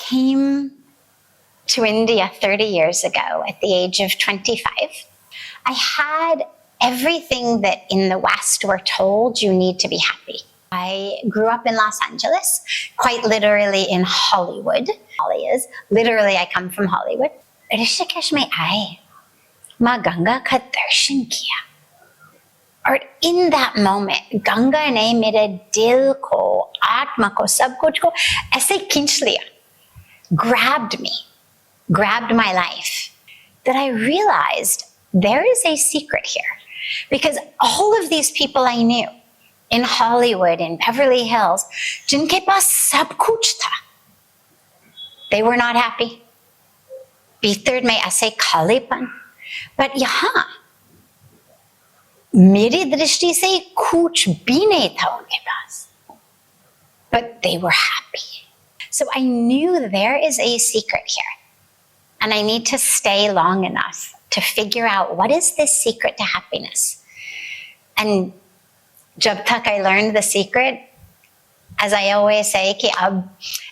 came to India 30 years ago at the age of 25. I had everything that in the West we're told you need to be happy. I grew up in Los Angeles, quite literally in Hollywood. Literally, I come from Hollywood. Rishikesh में आए, माँ गंगा का दर्शन किया. और in that moment, Ganga ने मेरे दिल को, आत्मा को, सब कुछ को ऐसे खींच लिया. Grabbed me, grabbed my life, that I realized there is a secret here. Because all of these people I knew in Hollywood, in Beverly Hills, जिनके पास सब कुछ था, they were not happy. भीतर में ऐसे खालीपन. But यहाँ मेरी दृष्टि से कुछ भी नहीं था उनके पास. But they were happy. So I knew there is a secret here. And I need to stay long enough to figure out what is this secret to happiness. And jab tak I learned the secret, as I always say, कि अब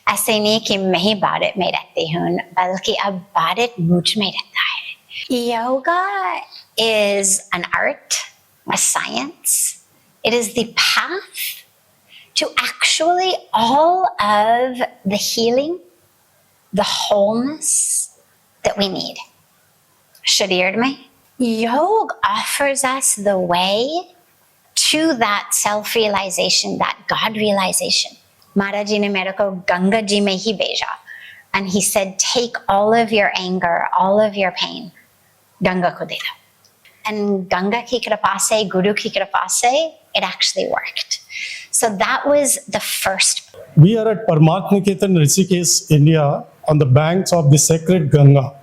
ऐसे नहीं कि मैं ही भारत में रहती हूँ, बल्कि अब भारत मुझ में रहता है. Yoga is an art, a science. It is the path to actually all of the healing, the wholeness that we need. Sharir mein, yoga offers us the way to that self-realization, that God realization. Maharaj ji ne mere ko Ganga ji mein hi bheja. And he said, take all of your anger, all of your pain, Ganga ko de do. And Ganga ki kripa se, Guru ki kripa se, it actually worked. So that was the first. We are at Parmarth Niketan, Rishikesh, India, on the banks of the sacred Ganga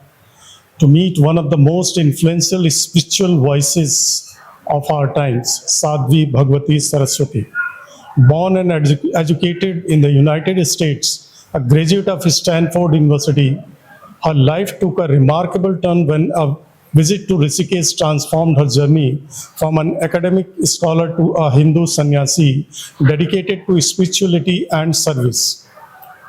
to meet one of the most influential spiritual voices of our times, Sadhvi Bhagawati Saraswati. Born and educated in the United States, a graduate of Stanford University, her life took a remarkable turn when a visit to Rishikesh transformed her journey from an academic scholar to a Hindu sannyasi dedicated to spirituality and service.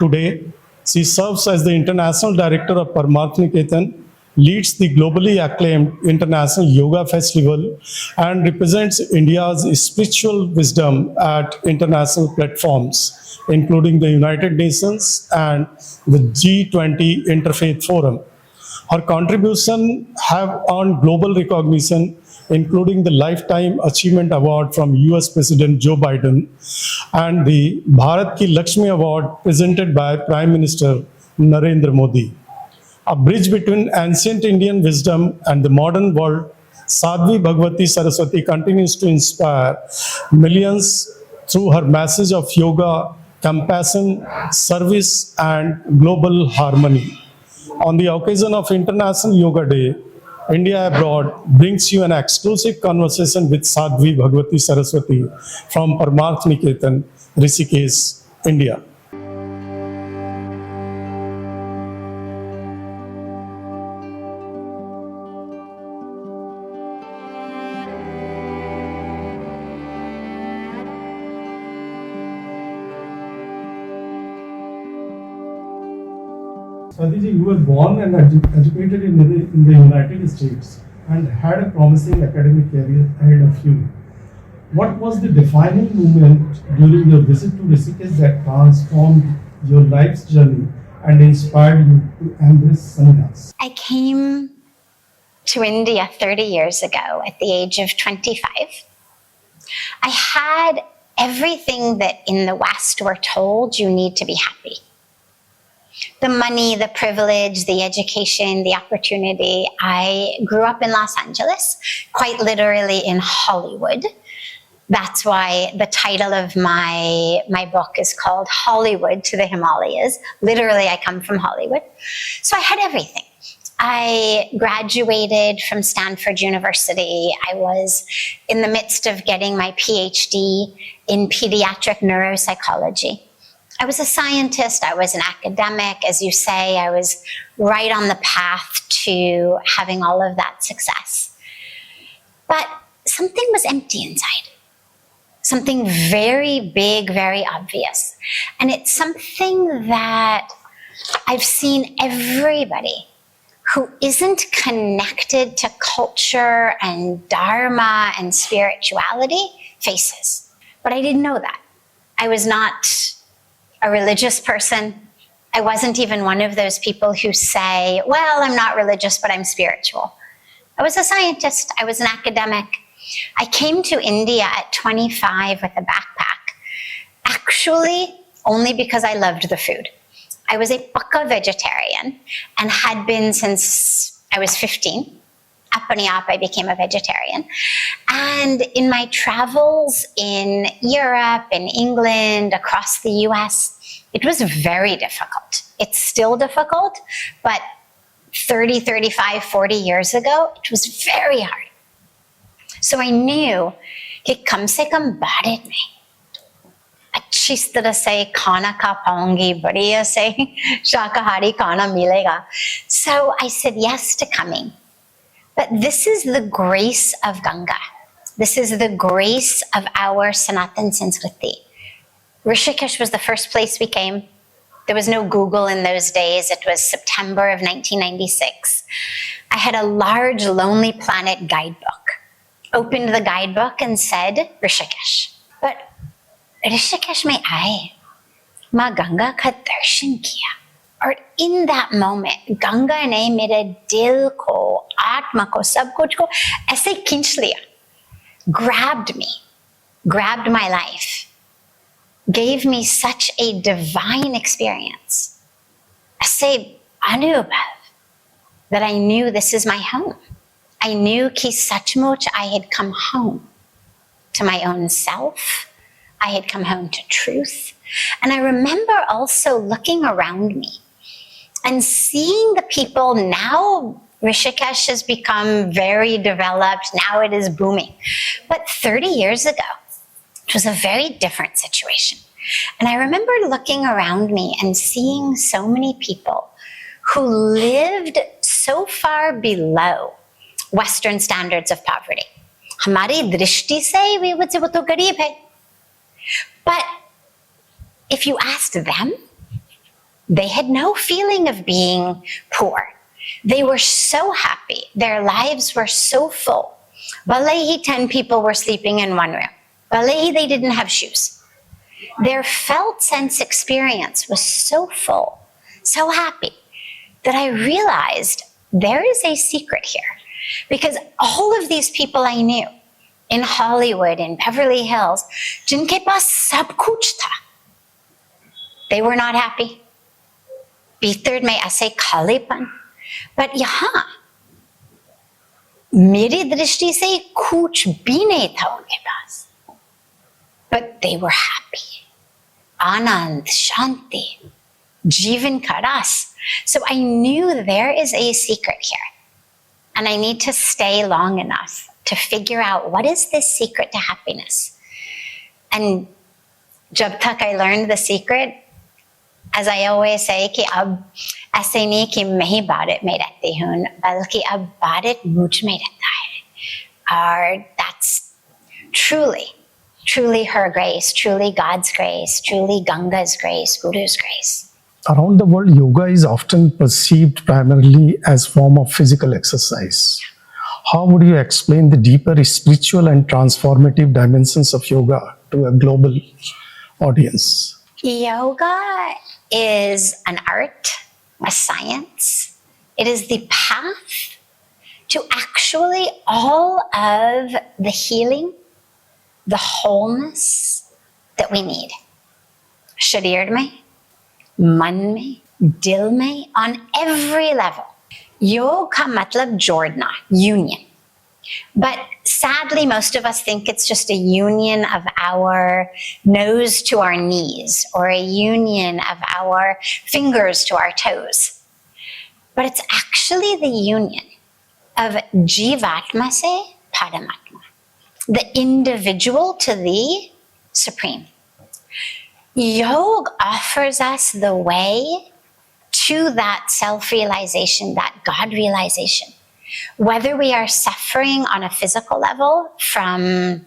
Today, she serves as the International Director of Parmarth Niketan, leads the globally acclaimed International Yoga Festival, and represents India's spiritual wisdom at international platforms, including the United Nations and the G20 Interfaith Forum. Her contributions have earned global recognition, including the Lifetime Achievement Award from US President Joe Biden and the Bharat Ki Lakshmi Award presented by Prime Minister Narendra Modi. A bridge between ancient Indian wisdom and the modern world, Sadhvi Bhagawati Saraswati continues to inspire millions through her message of yoga, compassion, service, and global harmony. On the occasion of International Yoga Day, India Abroad brings you an exclusive conversation with Sadhvi Bhagawati Saraswati from Parmarth Niketan, Rishikesh, India. Sadhvi, you were born and educated in the United States and had a promising academic career ahead of you. What was the defining moment during your visit to Rishikesh that transformed your life's journey and inspired you to embrace Sanyas? I came to India 30 years ago at the age of 25. I had everything that in the West we're told you need to be happy. The money, the privilege, the education, the opportunity. I grew up in Los Angeles, quite literally in Hollywood. That's why the title of my book is called Hollywood to the Himalayas. Literally, I come from Hollywood. So I had everything. I graduated from Stanford University. I was in the midst of getting my PhD in pediatric neuropsychology. I was a scientist, I was an academic, as you say, I was right on the path to having all of that success. But something was empty inside. Something very big, very obvious. And it's something that I I've seen everybody who isn't connected to culture and dharma and spirituality faces. But I didn't know that. I was not a religious person. I wasn't even one of those people who say, well, I'm not religious, but I'm spiritual. I was a scientist. I was an academic. I came to India at 25 with a backpack, actually only because I loved the food. I was a pakka vegetarian and had been since I was 15. Apne aap, I became a vegetarian. And in my travels in Europe, in England, across the US, it was very difficult. It's still difficult, but 30, 35, 40 years ago, it was very hard. So I knew कि कम से कम भारत में अच्छी तरह से खाना खा पाऊंगी, बढ़िया से शाकाहारी खाना मिलेगा. So I said yes to coming. But this is the grace of Ganga. This is the grace of our Sanatan Sanskriti. Rishikesh was the first place we came. There was no Google in those days. It was September of 1996. I had a large Lonely Planet guidebook. Opened the guidebook and said, Rishikesh. But Rishikesh mein aaye, माँ गंगा का दर्शन किया. और in that moment, Ganga ने मेरे दिल को, आत्मा को, सब कुछ को ऐसे खींच लिया. Grabbed me, grabbed my life, gave me such a divine experience. ऐसे अनुभव that I knew this is my home. I knew कि सचमुच I had come home to my own self. I had come home to truth. And I remember also looking around me and seeing the people. Now Rishikesh has become very developed. Now it is booming. But 30 years ago, it was a very different situation. And I remember looking around me and seeing so many people who lived so far below Western standards of poverty. हमारी दृष्टि से we would say वो तो गरीब है. But if you asked them, they had no feeling of being poor. They were so happy. Their lives were so full. Balahi 10 people were sleeping in one room. Balahi they didn't have shoes. Their felt sense experience was so full, so happy, that I realized there is a secret here. Because all of these people I knew in Hollywood, in Beverly Hills, जिनके पास सब कुछ था, they were not happy. भीतर में ऐसे खालीपन. But यहाँ मेरी दृष्टि से कुछ भी नहीं था उनके पास. But they were happy. Anand, Shanti, Jivan ka ras. So I knew there is a secret here. And I need to stay long enough to figure out what is this secret to happiness. And jab tak I learned the secret, as I always say, कि अब ऐसे नहीं कि मैं ही भारत में रहती हूँ, बल्कि अब भारत मुझ में रहता है. और that's truly her grace, truly God's grace, truly Ganga's grace, Guru's grace. Around the world, yoga is often perceived primarily as form of physical exercise. How would you explain the deeper spiritual and transformative dimensions of yoga to a global audience? Yoga is an art, a science. It is the path to actually all of the healing, the wholeness that we need. Sharir mein, मन में, दिल में, on every level. Yoga का मतलब जोड़ना, union. But sadly, most of us think it's just a union of our nose to our knees or a union of our fingers to our toes. But it's actually the union of Jivatma se Paramatma, the individual to the supreme. Yoga offers us the way to that self-realization, that God realization. Whether we are suffering on a physical level from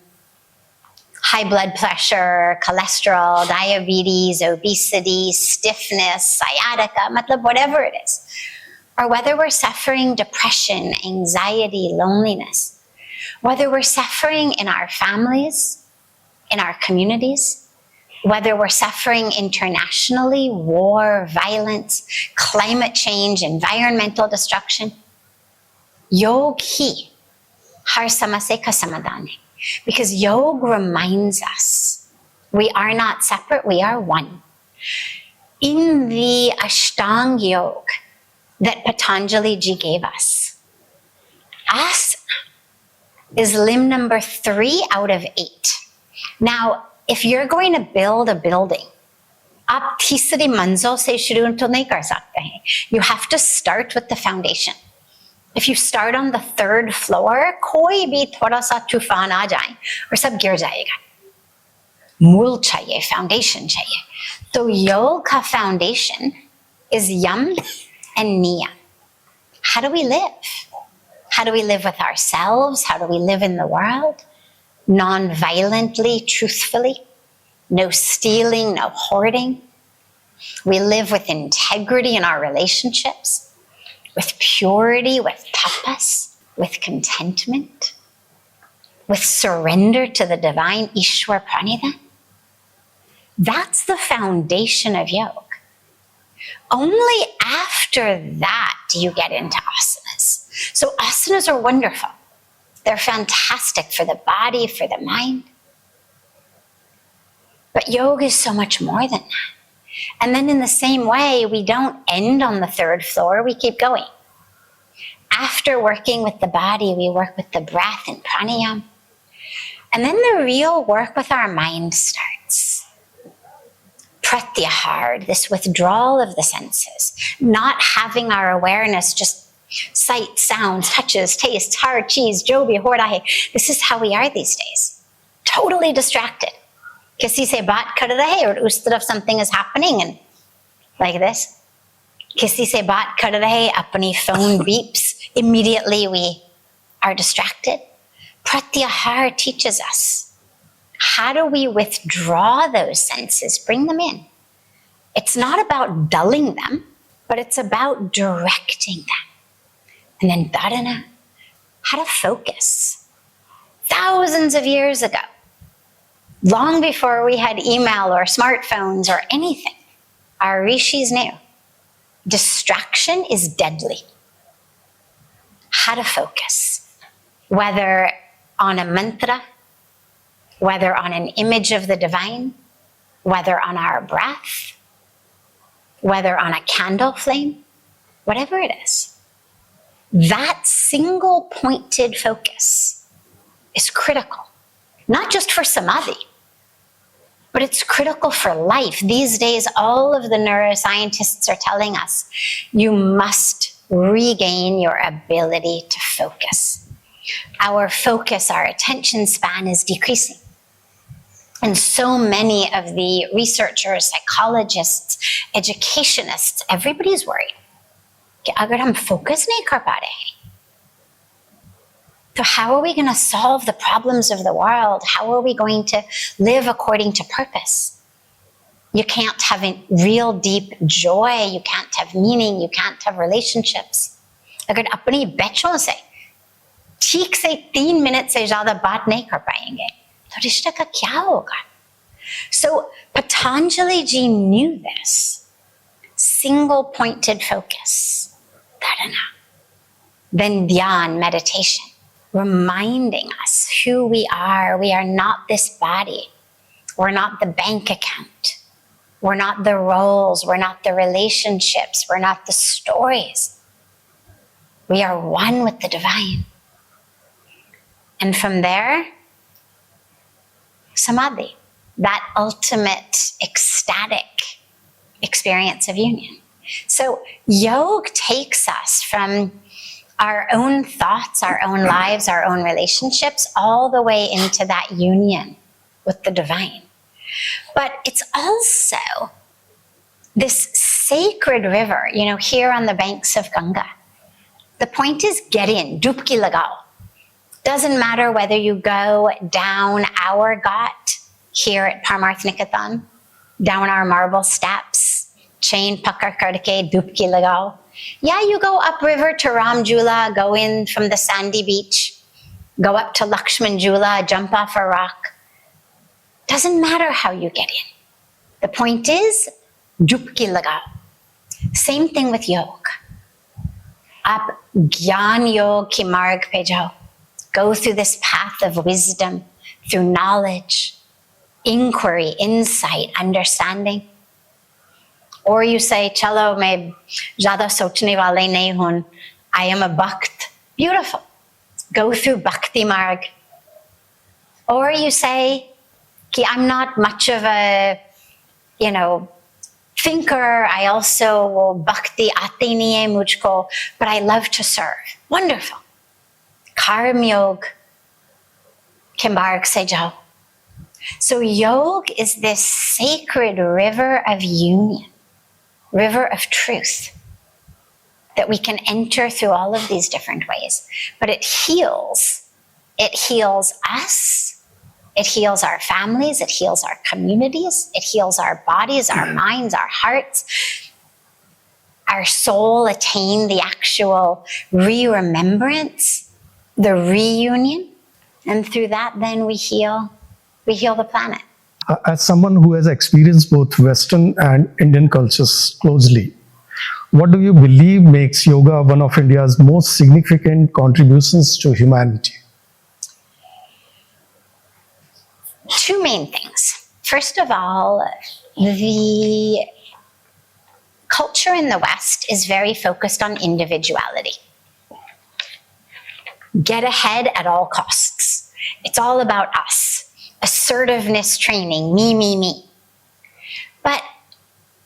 high blood pressure, cholesterol, diabetes, obesity, stiffness, sciatica, matlab whatever it is, or whether we're suffering depression, anxiety, loneliness, whether we're suffering in our families, in our communities, whether we're suffering internationally, war, violence, climate change, environmental destruction, Yog hi har samasya ka samadhan hai. Because yoga reminds us we are not separate, we are one. In the Ashtanga Yoga that Patanjali Ji gave us, asana is limb number 3 out of 8. Now, if you're going to build a building, आप तीसरी मंजिल से शुरू तो नहीं कर सकते हैं. You have to start with the foundation. If you start on the 3rd floor, कोई भी थोड़ा सा तूफान आ जाए और सब गिर जाएगा. मूल चाहिए, foundation चाहिए. तो योग का foundation is yam and niyam. How do we live? How do we live with ourselves? How do we live in the world? Non-violently, truthfully. No stealing, no hoarding. We live with integrity in our relationships, with purity, with tapas, with contentment, with surrender to the divine Ishwar Pranidhan. That's the foundation of yoga. Only after that do you get into asanas. So asanas are wonderful. They're fantastic for the body, for the mind. But yoga is so much more than that. And then in the same way, we don't end on the 3rd floor, we keep going. After working with the body, we work with the breath and pranayama. And then the real work with our mind starts. Pratyahar, this withdrawal of the senses, not having our awareness just sight, sounds, touches, tastes, heart, cheese, jobi, hordahe. This is how we are these days. Totally distracted. किसी से बात कर रहे और उस तरफ something is happening and like this. किसी से बात कर रहे, अपनी phone beeps, immediately we are distracted. Pratyahar teaches us, how do we withdraw those senses, bring them in? It's not about dulling them, but it's about directing them. And then dharana, how to focus. Thousands of years ago, long before we had email or smartphones or anything, our rishis knew distraction is deadly. How to focus, whether on a mantra, whether on an image of the divine, whether on our breath, whether on a candle flame, whatever it is. That single pointed focus is critical, not just for samadhi, but it's critical for life. These days, all of the neuroscientists are telling us, you must regain your ability to focus. Our focus, our attention span is decreasing. And so many of the researchers, psychologists, educationists, everybody's worried. कि अगर हम focus नहीं कर पा रहे, so how are we going to solve the problems of the world? How are we going to live according to purpose? You can't have a real deep joy. You can't have meaning. You can't have relationships. अगर अपनी बच्चों से ठीक से 3 minute से ज़्यादा बात नहीं कर पाएंगे, तो रिश्ता का क्या होगा? So Patanjali Ji knew this. Single pointed focus, dharana. Then dhyan, meditation, reminding us who we are. We are not this body. We're not the bank account. We're not the roles. We're not the relationships. We're not the stories. We are one with the divine. And from there, samadhi, that ultimate ecstatic experience of union. So yoga takes us from our own thoughts, our own lives, our own relationships, all the way into that union with the divine. But it's also this sacred river, here on the banks of Ganga. The point is get in, dubki lagao. Doesn't matter whether you go down our ghat here at Parmarth Niketan, down our marble steps, chain pakar karke dubki lagao. Yeah, you go upriver to Ram Jula, go in from the sandy beach, go up to Lakshman Jula, jump off a rock. Doesn't matter how you get in. The point is, dubki lagao. Same thing with yoga. Aap Gyan Yog ki marg pe jao. Go through this path of wisdom, through knowledge, inquiry, insight, understanding. Or you say, chalo, main zyada sochne wale nahi hun. I am a bhakt. Beautiful. Go through bhakti marg. Or you say, ki I'm not much of a, thinker. I also bhakti aati nahi hai mujhko, but I love to serve. Wonderful. Karma yoga ke marg se jao. So yoga is this sacred river of union, river of truth that we can enter through all of these different ways. But it heals. It heals us. It heals our families. It heals our communities. It heals our bodies, our minds, our hearts. Our soul attain the actual re-remembrance, the reunion. And through that, then we heal the planet. As someone who has experienced both Western and Indian cultures closely, what do you believe makes yoga one of India's most significant contributions to humanity? Two main things. First of all, the culture in the West is very focused on individuality. Get ahead at all costs. It's all about us. Assertiveness training, me. But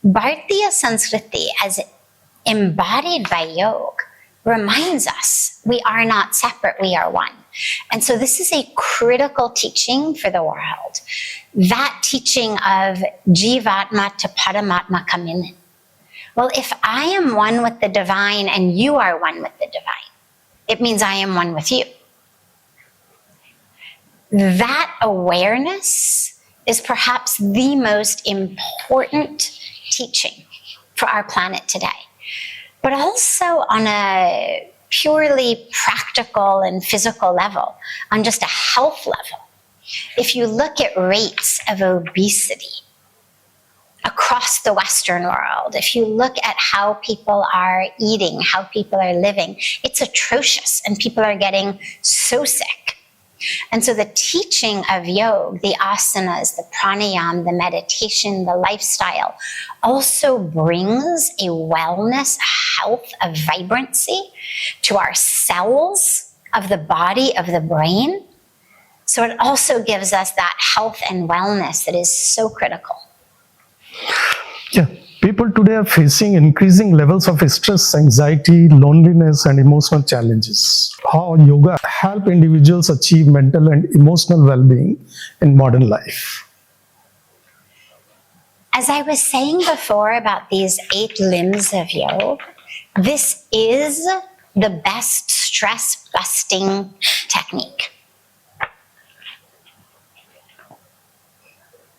Bharatiya Sanskriti, as embodied by yoga, reminds us we are not separate, we are one. And so this is a critical teaching for the world. That teaching of Jivatma to Paramatma come in. Well, if I am one with the divine and you are one with the divine, it means I am one with you. That awareness is perhaps the most important teaching for our planet today. But also on a purely practical and physical level, on just a health level. If you look at rates of obesity across the Western world, if you look at how people are eating, how people are living, it's atrocious and people are getting so sick. And so the teaching of yoga, the asanas, the pranayama, the meditation, the lifestyle, also brings a wellness, health, a vibrancy to our cells of the body, of the brain. So it also gives us that health and wellness that is so critical. Yeah, people today are facing increasing levels of stress, anxiety, loneliness, and emotional challenges. How yoga help individuals achieve mental and emotional well-being in modern life? As I was saying before about these 8 limbs of yoga, this is the best stress-busting technique.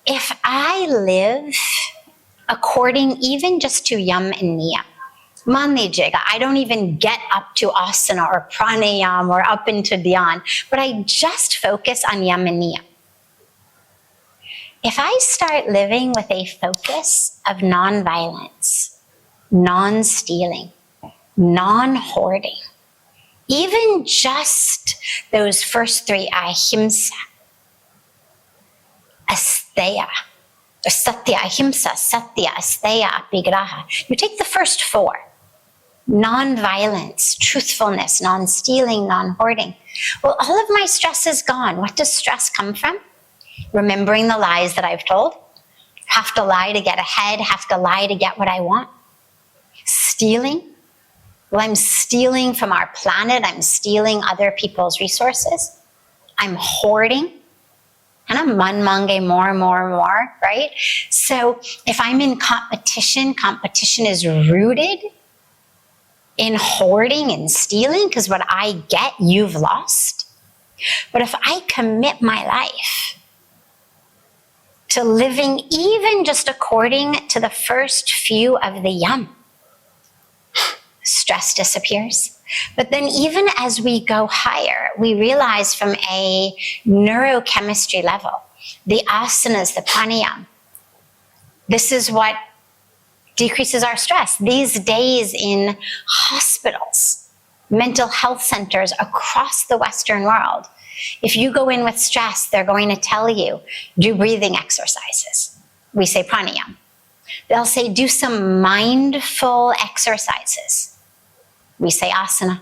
If I live according even just to yam and niyam, मान लीजिएगा, I don't even get up to asana or pranayama or up into dhyan, but I just focus on yam and niyam. If I start living with a focus of non-violence, non-stealing, non-hoarding, even just those first 3, ahimsa, asteya, or satya, ahimsa, satya, asteya, apigraha. You take the first 4, non-violence, truthfulness, non-stealing, non-hoarding. Well, all of my stress is gone. What does stress come from? Remembering the lies that I've told. Have to lie to get ahead, have to lie to get what I want. Stealing. Well, I'm stealing from our planet. I'm stealing other people's resources. I'm hoarding. And I'm manmange more, right? So if I'm in competition, competition is rooted in hoarding and stealing, because what I get, you've lost. But if I commit my life to living even just according to the first few of the yam. Stress disappears. But then even as we go higher, we realize from a neurochemistry level, the asanas, the pranayama, this is what decreases our stress. These days in hospitals, mental health centers across the Western world, if you go in with stress, they're going to tell you, do breathing exercises. We say pranayama. They'll say, do some mindful exercises. We say asana.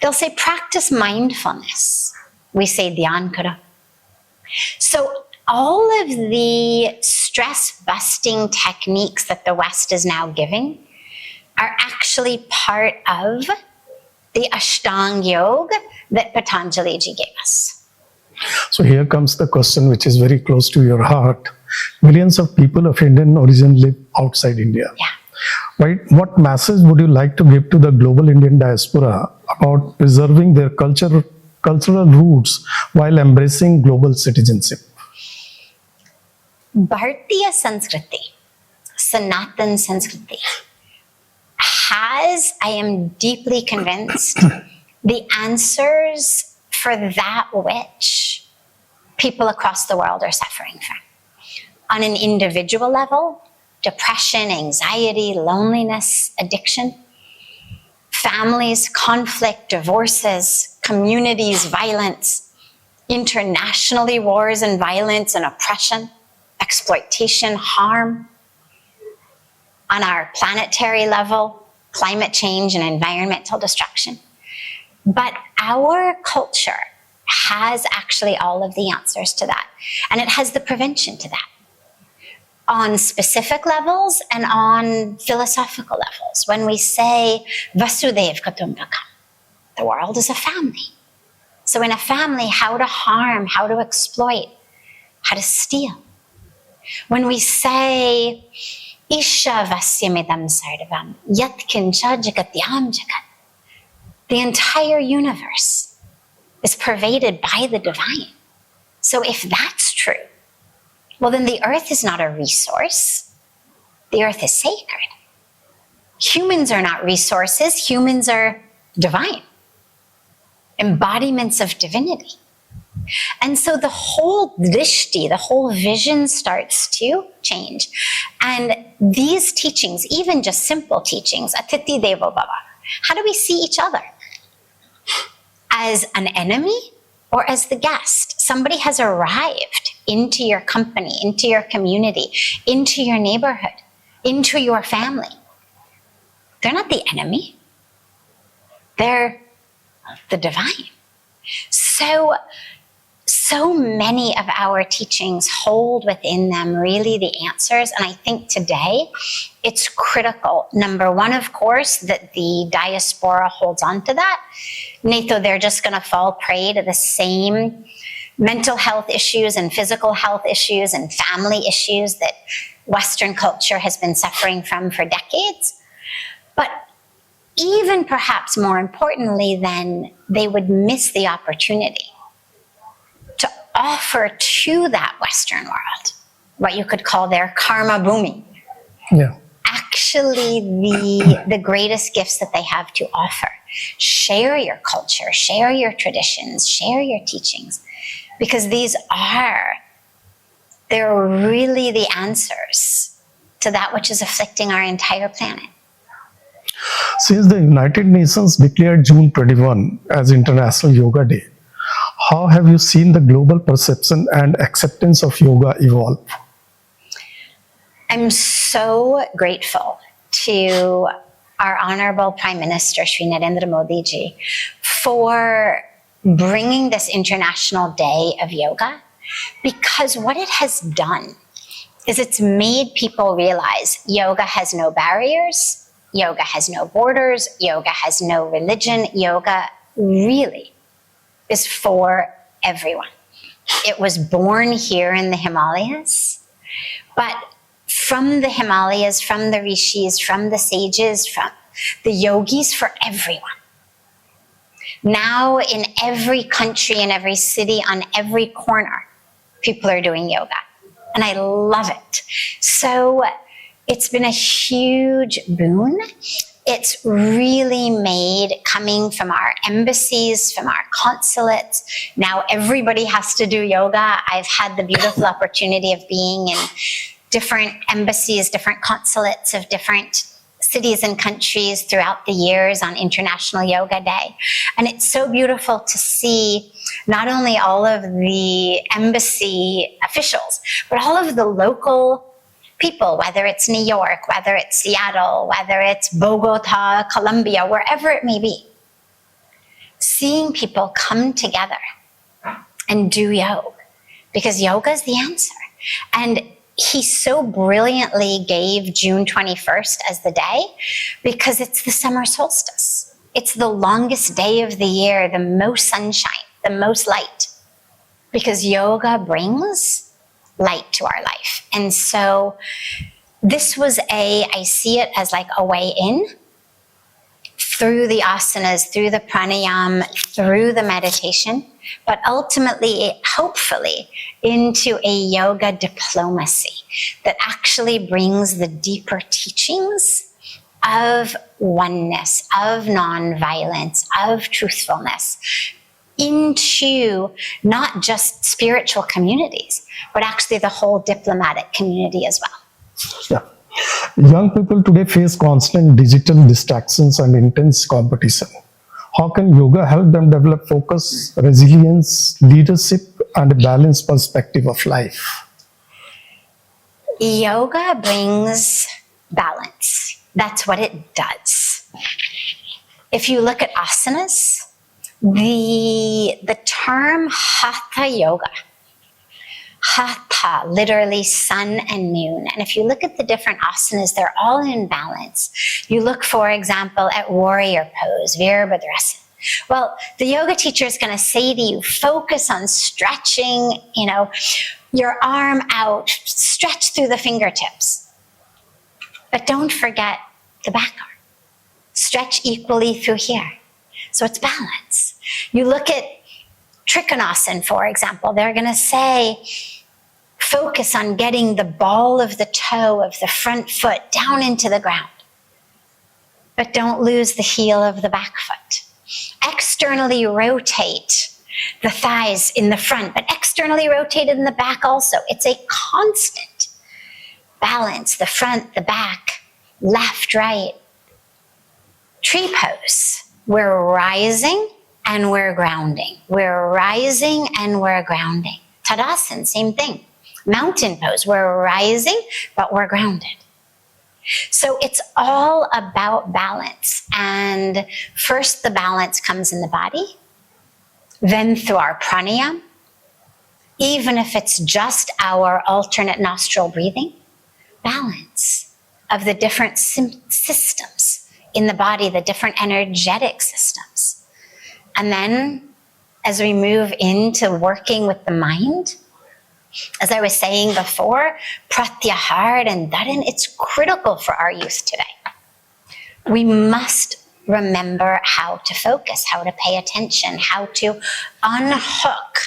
They'll say, practice mindfulness. We say dhyan karo. So all of the stress-busting techniques that the West is now giving are actually part of the Ashtanga Yoga that Patanjali ji gave us. So here comes the question which is very close to your heart. Millions of people of Indian origin live outside India. Yeah. Right? What message would you like to give to the global Indian diaspora about preserving their cultural roots while embracing global citizenship? Bharatiya Sanskriti, Sanatan Sanskriti, has, I am deeply convinced, the answers for that which people across the world are suffering from. On an individual level, depression, anxiety, loneliness, addiction, families, conflict, divorces, communities, violence, internationally, wars and violence and oppression, exploitation, harm. On our planetary level, climate change and environmental destruction. But our culture has actually all of the answers to that. And it has the prevention to that. On specific levels and on philosophical levels. When we say Vasudev Kutumbakam, the world is a family. So in a family, how to harm, how to exploit, how to steal. When we say Isha Vasyamidam Sardavam, Yatkincha Jagatyam Jagat, the entire universe is pervaded by the divine. So if that's true, well, then the earth is not a resource. The earth is sacred. Humans are not resources. Humans are divine. Embodiments of divinity. And so the whole drishti, the whole vision starts to change. And these teachings, even just simple teachings, Atiti Devo Bhava, how do we see each other? As an enemy or as the guest? Somebody has arrived into your company, into your community, into your neighborhood, into your family. They're not the enemy. They're the divine. So many of our teachings hold within them really the answers. And I think today it's critical. Number one, of course, that the diaspora holds on to that. Nato, they're just going to fall prey to the same mental health issues and physical health issues and family issues that Western culture has been suffering from for decades. But even perhaps more importantly, then they would miss the opportunity to offer to that Western world what you could call their karma bhumi. Yeah. Actually, the greatest gifts that they have to offer. Share your culture, share your traditions, share your teachings, because they're really the answers to that which is afflicting our entire planet. Since the United Nations declared June 21 as International Yoga Day, how have you seen the global perception and acceptance of yoga evolve? I'm so grateful to our Honorable Prime Minister, Shri Narendra Modi ji, for bringing this International Day of Yoga, because what it has done is it's made people realize yoga has no barriers, yoga has no borders, yoga has no religion, yoga really is for everyone. It was born here in the Himalayas, but from the Himalayas, from the rishis, from the sages, from the yogis, for everyone. Now in every country, in every city, on every corner, people are doing yoga. and I love it. So it's been a huge boon. It's really made, coming from our embassies, from our consulates. Now everybody has to do yoga. I've had the beautiful opportunity of being in different embassies, different consulates of different cities and countries throughout the years on International Yoga Day. And it's so beautiful to see not only all of the embassy officials, but all of the local people, whether it's New York, whether it's Seattle, whether it's Bogota, Colombia, wherever it may be, seeing people come together and do yoga, because yoga is the answer. And he so brilliantly gave June 21st as the day because it's the summer solstice. It's the longest day of the year, the most sunshine, the most light, because yoga brings light to our life. And so this was I see it as like a way in through the asanas, through the pranayam, through the meditation, but ultimately, hopefully, into a yoga diplomacy that actually brings the deeper teachings of oneness, of nonviolence, of truthfulness into not just spiritual communities, but actually the whole diplomatic community as well. Yeah. Young people today face constant digital distractions and intense competition. How can yoga help them develop focus, resilience, leadership, and a balanced perspective of life? Yoga brings balance. That's what it does. If you look at asanas, the term hatha yoga, hatha, literally sun and moon. And if you look at the different asanas, they're all in balance. You look, for example, at warrior pose, Virabhadrasana. Well, the yoga teacher is going to say to you, focus on stretching, your arm out, stretch through the fingertips. But don't forget the back arm. Stretch equally through here. So it's balance. You look at Trikonasana, for example, they're going to say, focus on getting the ball of the toe of the front foot down into the ground. But don't lose the heel of the back foot. Externally rotate the thighs in the front, but externally rotated in the back also. It's a constant balance, the front, the back, left, right. Tree pose, we're rising and we're grounding. We're rising and we're grounding. Tadasana, same thing. Mountain pose, we're rising, but we're grounded. So it's all about balance. And first the balance comes in the body, then through our pranayam, even if it's just our alternate nostril breathing, balance of the different systems in the body, the different energetic systems. And then as we move into working with the mind, as I was saying before, pratyahara and dharan, it's critical for our youth today. We must remember how to focus, how to pay attention, how to unhook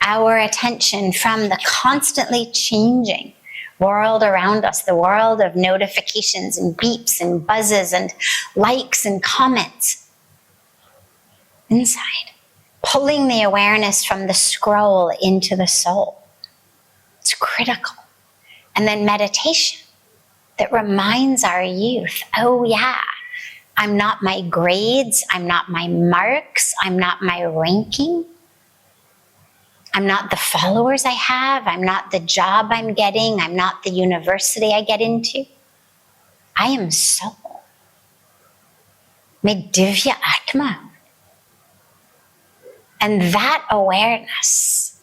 our attention from the constantly changing world around us, the world of notifications and beeps and buzzes and likes and comments. Inside, pulling the awareness from the scroll into the soul. It's critical. And then meditation that reminds our youth, oh yeah, I'm not my grades, I'm not my marks, I'm not my ranking, I'm not the followers I have, I'm not the job I'm getting, I'm not the university I get into. I am soul. Mein divya atma. And that awareness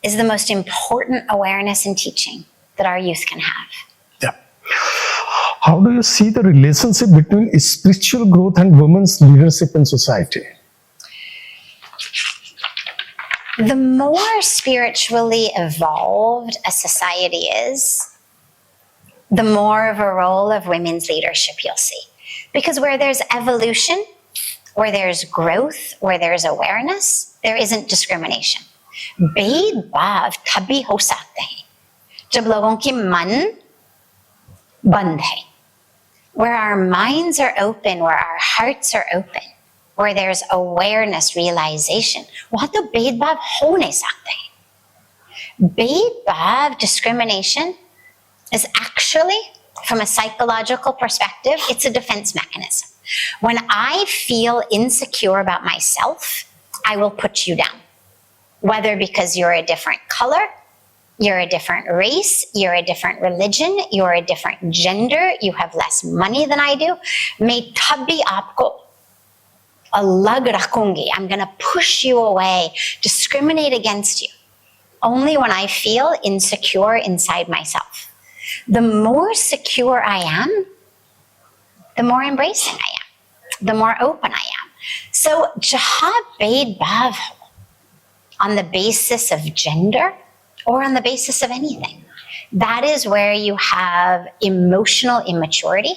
is the most important awareness and teaching that our youth can have. Yeah. How do you see the relationship between spiritual growth and women's leadership in society? The more spiritually evolved a society is, the more of a role of women's leadership you'll see. Because where there's evolution, where there's growth, where there's awareness, there isn't discrimination. भेदभाव तभी हो सकते हैं जब लोगों की मन बंद है. Where our minds are open, where our hearts are open, where there's awareness, realization, वहाँ तो भेदभाव हो नहीं सकते. भेदभाव, discrimination, is actually, from a psychological perspective, it's a defense mechanism. When I feel insecure about myself, I will put you down. Whether because you're a different color, you're a different race, you're a different religion, you're a different gender, you have less money than I do, मैं तब भी आपको अलग रखूंगी. I'm going to push you away, discriminate against you, only when I feel insecure inside myself. The more secure I am, the more embracing I am, the more open I am. So, जहाँ भेदभाव on the basis of gender or on the basis of anything, that is where you have emotional immaturity,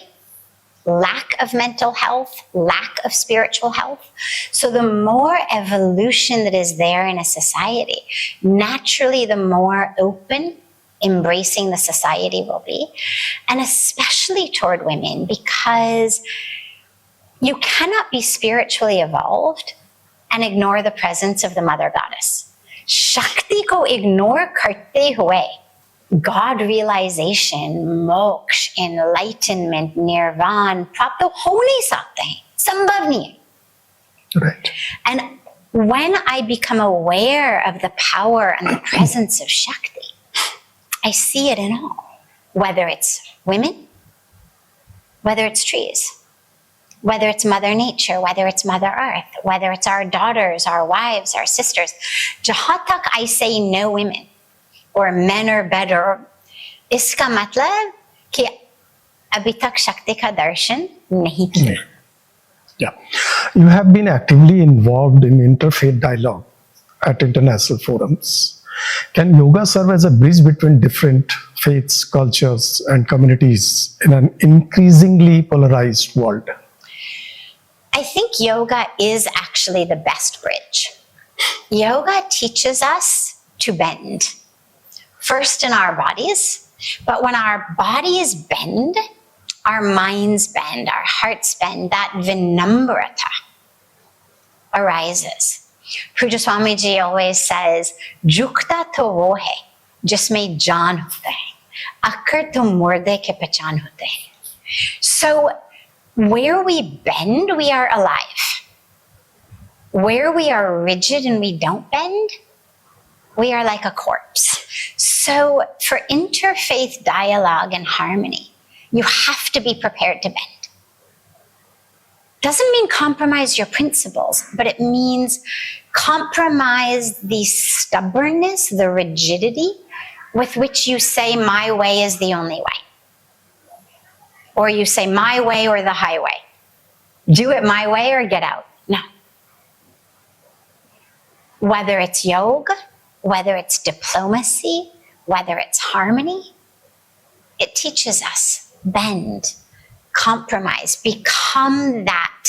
lack of mental health, lack of spiritual health. So the more evolution that is there in a society, naturally the more open, embracing the society will be, and especially toward women, because you cannot be spiritually evolved and ignore the presence of the mother goddess. Shakti ko ignore karte hue, God realization, moksha, enlightenment, nirvana, प्राप्त हो नहीं सकते हैं, संभव नहीं है. Right. And when I become aware of the power and the presence of Shakti, I see it in all, whether it's women, whether it's trees, whether it's Mother Nature, whether it's Mother Earth, whether it's our daughters, our wives, our sisters. Jahan tak I say no women or men are better, iska matlab कि अभी तक शक्ति का दर्शन नहीं किया. Yeah. You have been actively involved in interfaith dialogue at international forums. Can yoga serve as a bridge between different faiths, cultures, and communities in an increasingly polarized world? I think yoga is actually the best bridge. Yoga teaches us to bend, first in our bodies, but when our bodies bend, our minds bend, our hearts bend, that vinamrata arises. Puja Swamiji always says, Jukta to wo hai, jisme jaan hote hai, akkar to murde ke pehchan hote hai. So, where we bend, we are alive. Where we are rigid and we don't bend, we are like a corpse. So, for interfaith dialogue and harmony, you have to be prepared to bend. Doesn't mean compromise your principles, but it means compromise the stubbornness, the rigidity with which you say my way is the only way. Or you say my way or the highway. Do it my way or get out. No. Whether it's yoga, whether it's diplomacy, whether it's harmony, it teaches us bend, compromise, become that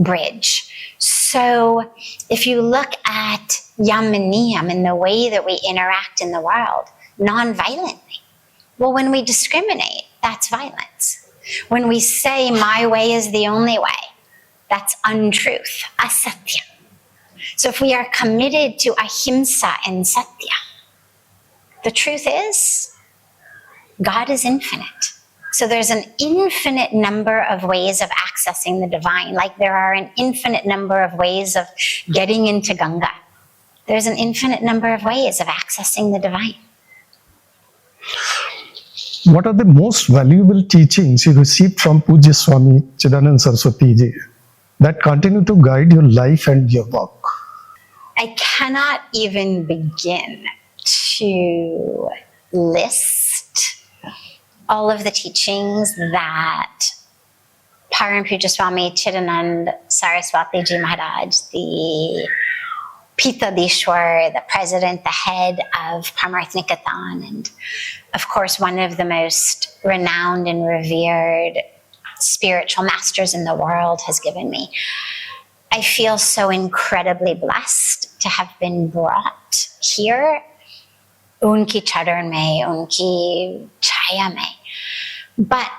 bridge. So if you look at yam and niyam and the way that we interact in the world non-violently, well, when we discriminate, that's violence. When we say my way is the only way, that's untruth, asatya. So if we are committed to ahimsa and satya, the truth is God is infinite. So there's an infinite number of ways of accessing the divine, like there are an infinite number of ways of getting into Ganga. There's an infinite number of ways of accessing the divine. What are the most valuable teachings you received from Pujya Swami Chidanand Saraswati ji that continue to guide your life and your work? I cannot even begin to list all of the teachings that Param Pujya Swami Chidanand Saraswati Ji Maharaj, the Pitadishwar, the president, the head of Parmarth Niketan, and of course one of the most renowned and revered spiritual masters in the world has given me. I feel so incredibly blessed to have been brought here, unki charan mein, unki chaya mein. But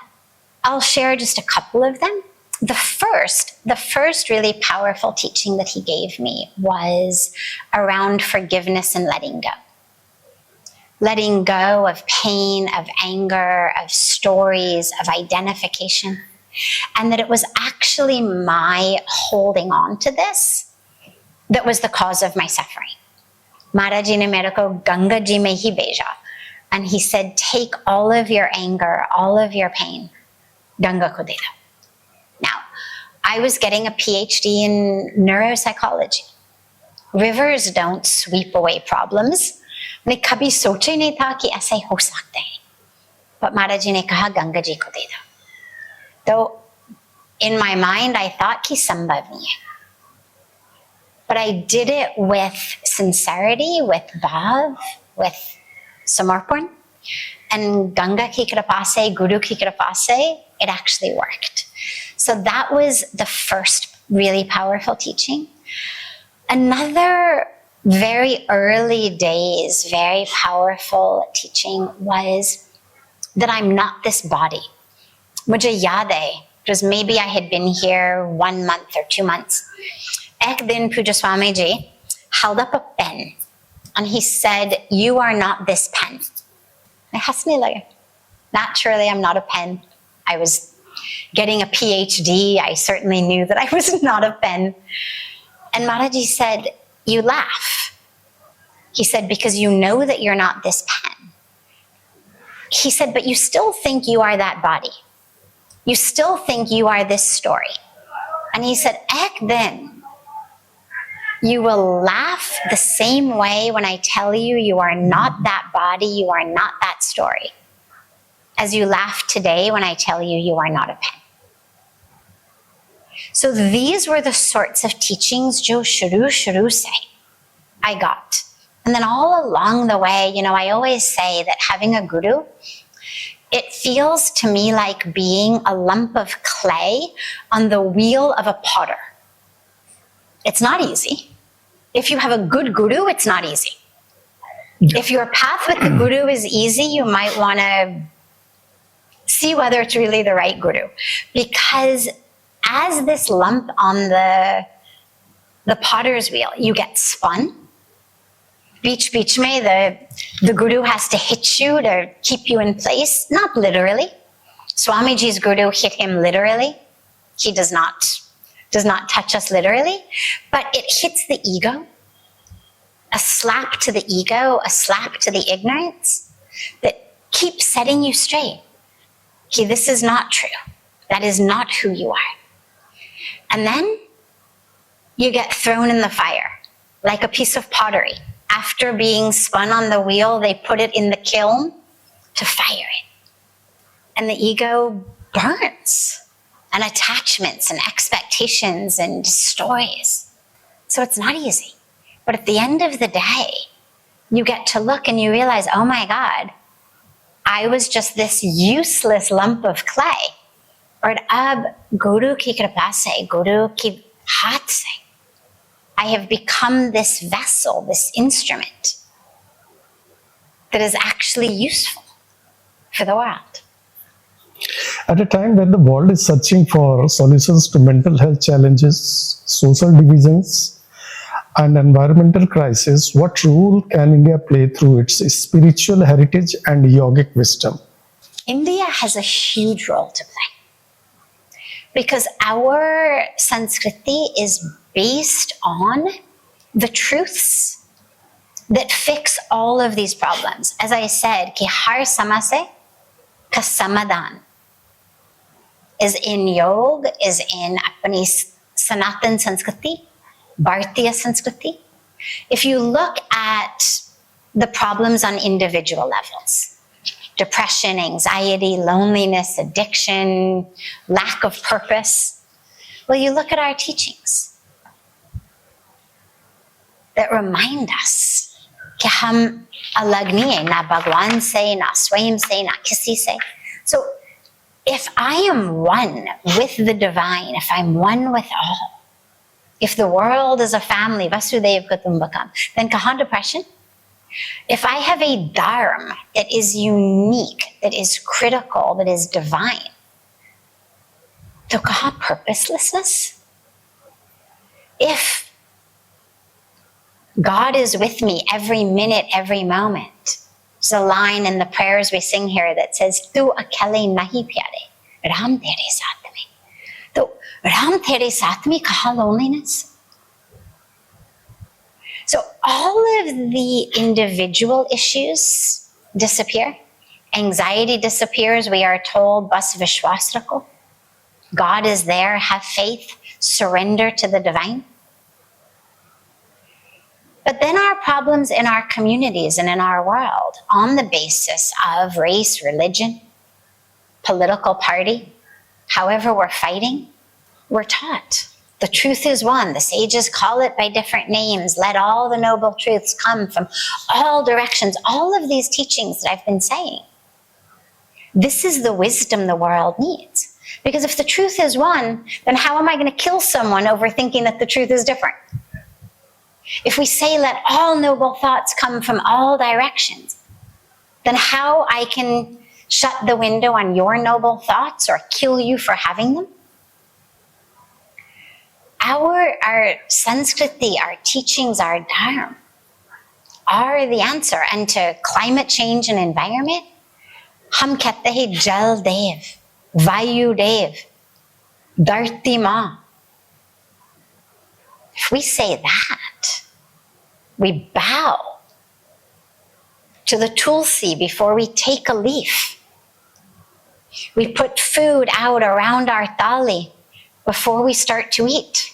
I'll share just a couple of them. The first really powerful teaching that he gave me was around forgiveness and letting go. Letting go of pain, of anger, of stories, of identification. And that it was actually my holding on to this that was the cause of my suffering. Maharaj ji ne mere ko Ganga ji mein hi bheja. And he said, take all of your anger, all of your pain, Ganga ko de do. Now, I was getting a PhD in neuropsychology. Rivers don't sweep away problems. मैंने कभी सोचे नहीं था कि ऐसे हो सकते हैं. But Maharaj ji ने कहा गंगा जी को दे दो. So in my mind, I thought कि संभव नहीं है. But I did it with sincerity, with bhav, with samarpan. And Ganga ki kripa se, Guru ki kripa se, it actually worked. So that was the first really powerful teaching. Another very early days, very powerful teaching was that I'm not this body. Mujhe yaad hai, because maybe I had been here 1 month or 2 months. Ek din Puja Swami ji held up a pen and he said, you are not this pen. I hasne lage. Naturally, I'm not a pen. I was getting a PhD. I certainly knew that I was not a pen. And Maharaji said, you laugh. He said, because you know that you're not this pen. He said, but you still think you are that body. You still think you are this story. And he said, ek then, you will laugh the same way when I tell you you are not that body, you are not that story, as you laugh today when I tell you you are not a pen. So these were the sorts of teachings jo shuru se I got. And then all along the way, I always say that having a guru, it feels to me like being a lump of clay on the wheel of a potter. It's not easy. If you have a good guru, it's not easy. If your path with the guru is easy, you might want to see whether it's really the right guru. Because as this lump on the potter's wheel, you get spun. Beech mein, the guru has to hit you to keep you in place. Not literally. Swamiji's guru hit him literally. He does not touch us literally, but it hits the ego. A slap to the ego, a slap to the ignorance that keeps setting you straight. Okay, this is not true. That is not who you are. And then you get thrown in the fire like a piece of pottery. After being spun on the wheel, they put it in the kiln to fire it. And the ego burns. And attachments and expectations and stories. So it's not easy. But at the end of the day, you get to look and you realize, oh my God, I was just this useless lump of clay. Or ab Guru ki kripa se, Guru ki haath se, I have become this vessel, this instrument that is actually useful for the world. At a time when the world is searching for solutions to mental health challenges, social divisions, and environmental crisis, what role can India play through its spiritual heritage and yogic wisdom? India has a huge role to play because our Sanskriti is based on the truths that fix all of these problems. As I said, ki har samase ka samadhan is in yoga, is in apni Sanatan Sanskriti, Bhartiya Sanskriti. If you look at the problems on individual levels, depression, anxiety, loneliness, addiction, lack of purpose, well, you look at our teachings that remind us कि हम अलग नहीं है, ना भगवान से, ना स्वयं से, ना किसी से. So if I am one with the divine, if I'm one with all, If the world is a family, Vasudhaiva Kutumbakam, then kahan depression? If I have a dharma that is unique, that is critical, that is divine, to kahan purposelessness? If God is with me every minute, every moment, there's a line in the prayers we sing here that says, Tu akale nahi pyare, Ram tere saath mein. So, Ram tere saath mein kahan loneliness? So all of the individual issues disappear. Anxiety disappears. We are told, Bas Vishwas rakho. God is there. Have faith. Surrender to the divine. But then our problems in our communities and in our world, on the basis of race, religion, political party, however we're fighting, we're taught. The truth is one. The sages call it by different names. Let all the noble truths come from all directions. All of these teachings that I've been saying. This is the wisdom the world needs. Because if the truth is one, then how am I going to kill someone over thinking that the truth is different? If we say let all noble thoughts come from all directions, then how I can shut the window on your noble thoughts or kill you for having them? Our Sanskriti, our teachings, our dharma are the answer. And to climate change and environment, hum kehte hain Jal Dev, Vayu Dev, Dharti Ma. If we say that, we bow to the tulsi before we take a leaf. We put food out around our thali before we start to eat.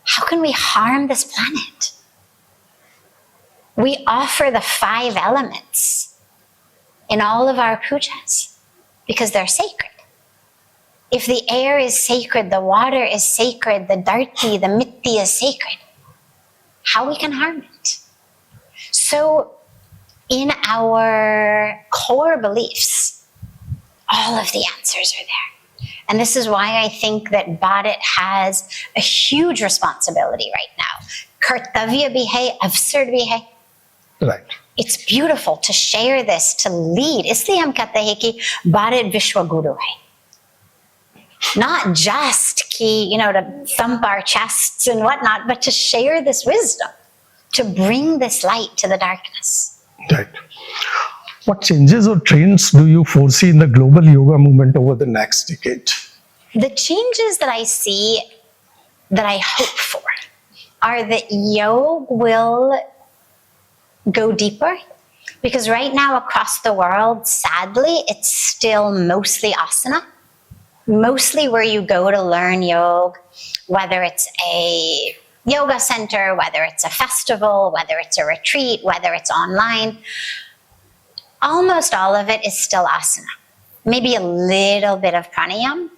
How can we harm this planet? We offer the 5 elements in all of our pujas because they're sacred. If the air is sacred, the water is sacred, the dharti, the mitti is sacred, how we can harm it? So in our core beliefs, all of the answers are there. And this is why I think that Bharat has a huge responsibility right now. Kartavya bhi hai, avsar bhi hai. Right. It's beautiful to share this, to lead. Isliye hum kehte hain ki Bharat Vishwa Guru hai. Not just ki, to thump our chests and whatnot, but to share this wisdom, to bring this light to the darkness. Right. What changes or trends do you foresee in the global yoga movement over the next decade? The changes that I see, that I hope for, are that yoga will go deeper. Because right now across the world, sadly, it's still mostly asana. Mostly where you go to learn yoga, whether it's a yoga center, whether it's a festival, whether it's a retreat, whether it's online. Almost all of it is still asana. Maybe a little bit of pranayama.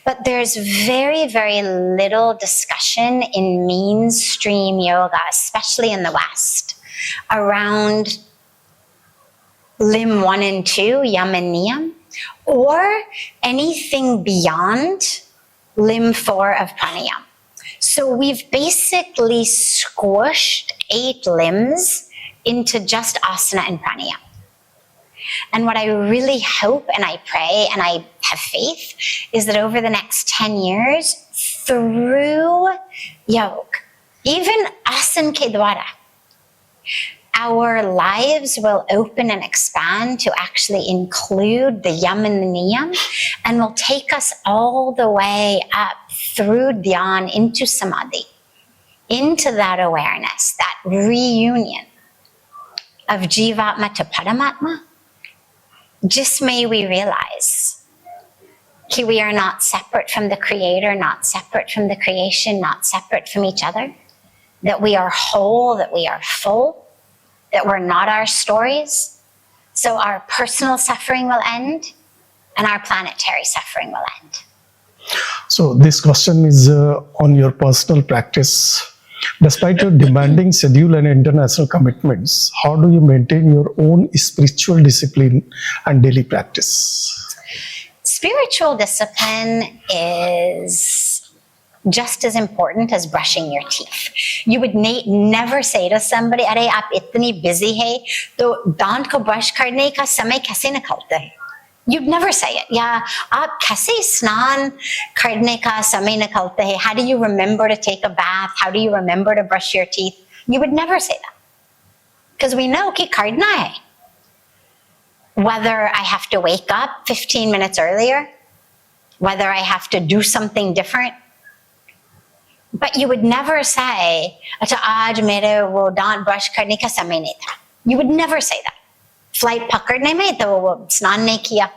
But there's very, very little discussion in mainstream yoga, especially in the West, around limb 1 and 2, yam and niyam, or anything beyond limb 4 of pranayama. So we've basically squished 8 limbs into just asana and pranayama. And what I really hope and I pray and I have faith is that over the next 10 years, through yoga, even asan ke dwara, our lives will open and expand to actually include the yam and the niyam, and will take us all the way up through dhyan into samadhi, into that awareness, that reunion of jivatma to paramatma. Just may we realize that we are not separate from the Creator, not separate from the creation, not separate from each other, that we are whole, that we are full, that we're not our stories. So our personal suffering will end and our planetary suffering will end. So this question is on your personal practice. Despite your demanding schedule and international commitments, how do you maintain your own spiritual discipline and daily practice? Spiritual discipline is just as important as brushing your teeth. You would never say to somebody, "Arey, aap itni busy hai, to दांत को brush करने का समय कैसे निकलता है?" You'd never say it. Yeah, aap kaise snan karne ka samay nikalta hai? How do you remember to take a bath? How do you remember to brush your teeth? You would never say that. Because we know ki karna hai. Whether I have to wake up 15 minutes earlier, whether I have to do something different. But you would never say, "Acha aaj mere wo dant brush karne ka samay nahi tha." You would never say that. Flight pakadne mein to wo snan nahi kiya.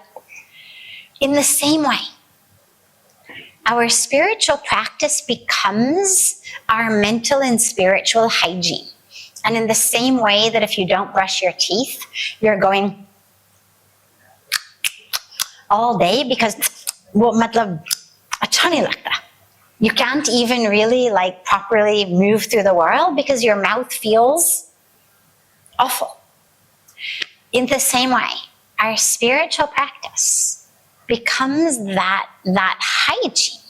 In the same way, our spiritual practice becomes our mental and spiritual hygiene. And in the same way that if you don't brush your teeth, you're going all day because wo matlab acha nahi lagta. You can't even really properly move through the world because your mouth feels awful. In the same way, our spiritual practice becomes that hygiene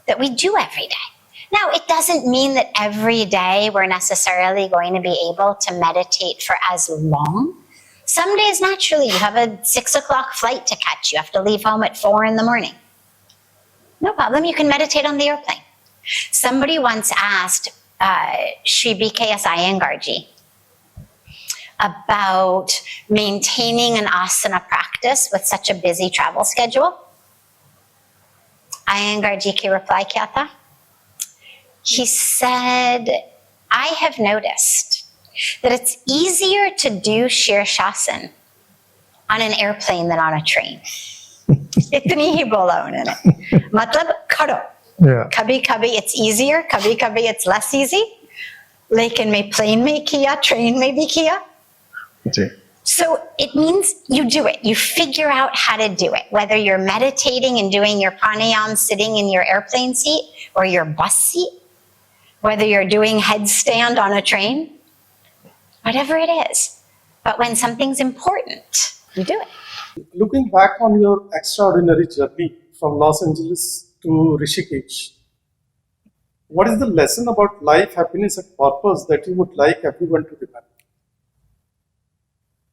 that we do every day. Now, it doesn't mean that every day we're necessarily going to be able to meditate for as long. Some days, naturally, you have a 6 o'clock flight to catch. You have to leave home at 4 in the morning. No problem, you can meditate on the airplane. Somebody once asked Shri B.K.S. Iyengarji about maintaining an asana practice with such a busy travel schedule. Iyengarji ki reply kya tha? He said, "I have noticed that it's easier to do Shirshasana on an airplane than on a train." Itni hi bola unhone. Matlab karo. Yeah. Kabhi kabhi it's easier, kabhi kabhi it's less easy. Lekin mein plane mein kiya, train mein bhi kiya. Ji. So it means you do it. You figure out how to do it. Whether you're meditating and doing your pranayam sitting in your airplane seat or your bus seat, whether you're doing headstand on a train, whatever it is. But when something's important, you do it. Looking back on your extraordinary journey from Los Angeles to Rishikesh, what is the lesson about life, happiness, and purpose that you would like everyone to remember?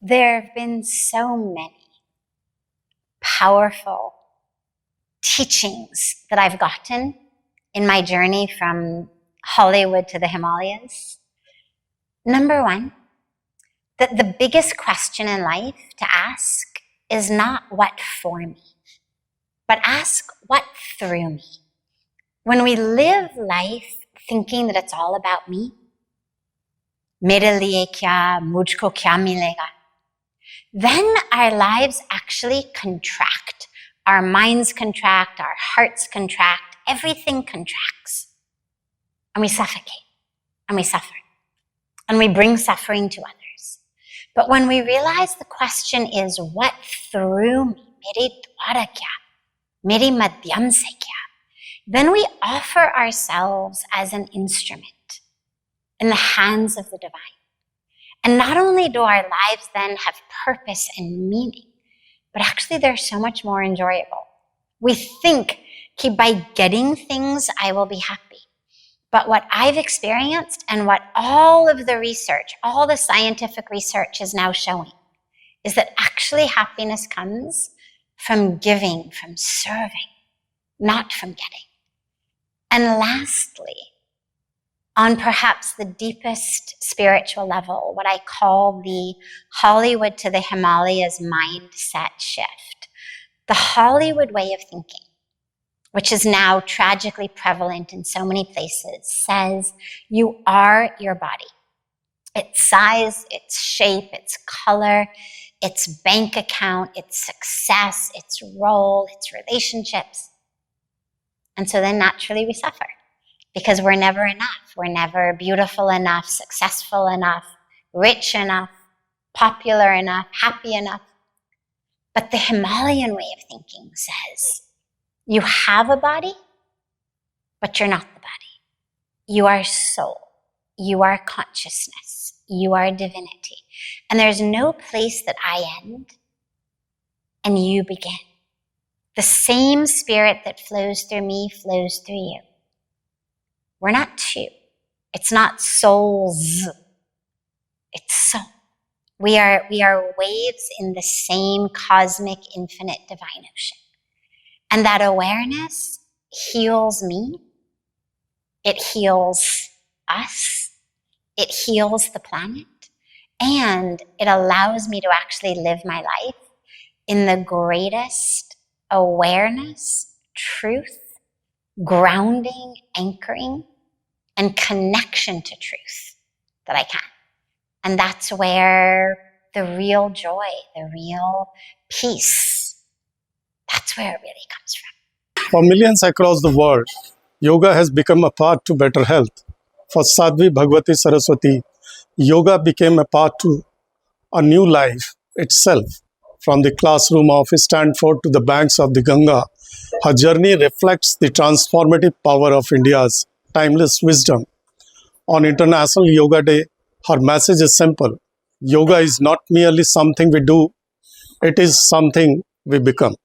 There have been so many powerful teachings that I've gotten in my journey from Hollywood to the Himalayas. Number one, that the biggest question in life to ask is not what for me, but ask what through me. When we live life thinking that it's all about me, mere liye kya, mujhko kya milega, then our lives actually contract. Our minds contract, our hearts contract, everything contracts. And we suffocate, and we suffer, and we bring suffering to others. But when we realize the question is, what through me, mere dwara kya, mere madhyam se kya, then we offer ourselves as an instrument in the hands of the divine. And not only do our lives then have purpose and meaning, but actually they're so much more enjoyable. We think that by getting things, I will be happy. But what I've experienced and what all of the research, all the scientific research is now showing is that actually happiness comes from giving, from serving, not from getting. And lastly, on perhaps the deepest spiritual level, what I call the Hollywood to the Himalayas mindset shift. The Hollywood way of thinking, which is now tragically prevalent in so many places, says you are your body. Its size, its shape, its color, its bank account, its success, its role, its relationships. And so then naturally we suffer. Because we're never enough. We're never beautiful enough, successful enough, rich enough, popular enough, happy enough. But the Himalayan way of thinking says, you have a body, but you're not the body. You are soul. You are consciousness. You are divinity. And there's no place that I end and you begin. The same spirit that flows through me flows through you. We're not two. It's not souls. It's soul. We are waves in the same cosmic, infinite, divine ocean. And that awareness heals me. It heals us. It heals the planet. And it allows me to actually live my life in the greatest awareness, truth, grounding, anchoring, and connection to truth that I can. And that's where the real joy, the real peace, that's where it really comes from. For millions across the world, yoga has become a path to better health. For Sadhvi Bhagawati Saraswati, yoga became a path to a new life itself. From the classroom of Stanford to the banks of the Ganga, her journey reflects the transformative power of India's timeless wisdom. On International Yoga Day, her message is simple. Yoga is not merely something we do, it is something we become.